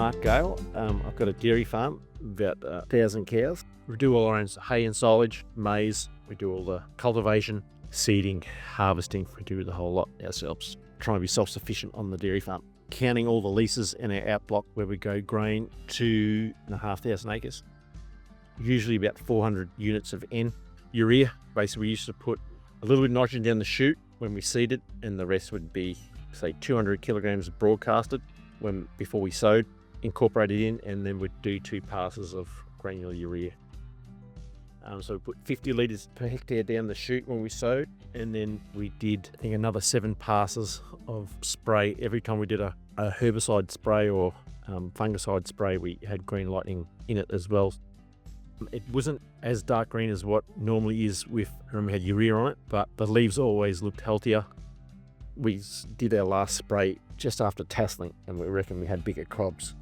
Mark Gale. I've got a dairy farm, about 1,000 cows. We do all our own hay and silage, maize. We do all the cultivation, seeding, harvesting. We do the whole lot ourselves. Trying to be self-sufficient on the dairy farm. Counting all the leases in our outblock where we go grain, 2,500 acres. Usually about 400 units of N. Urea, basically we used to put a little bit of nitrogen down the chute when we seeded, and the rest would be, say, 200 kilograms broadcasted before we sowed, incorporated in, and then we'd do 2 passes of granular urea. So we put 50 litres per hectare down the chute when we sowed, and then we did, I think, another 7 passes of spray. Every time we did a herbicide spray or fungicide spray, we had green lightning in it as well. It wasn't as dark green as what normally is with, we had urea on it, but the leaves always looked healthier. We did our last spray just after tasselling, and we reckon we had bigger cobs.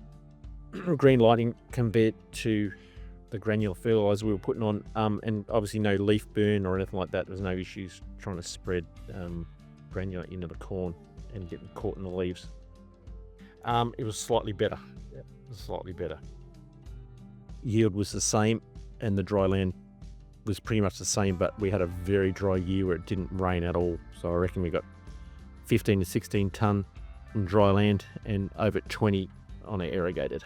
Green lighting compared to the granular fertiliser we were putting on, and obviously no leaf burn or anything like that. There was no issues trying to spread granular into the corn and getting caught in the leaves. It was slightly better. Yeah, it was slightly better. Yield was the same, and the dry land was pretty much the same, but we had a very dry year where it didn't rain at all. So I reckon we got 15 to 16 tonne from dry land and over 20 on our irrigated.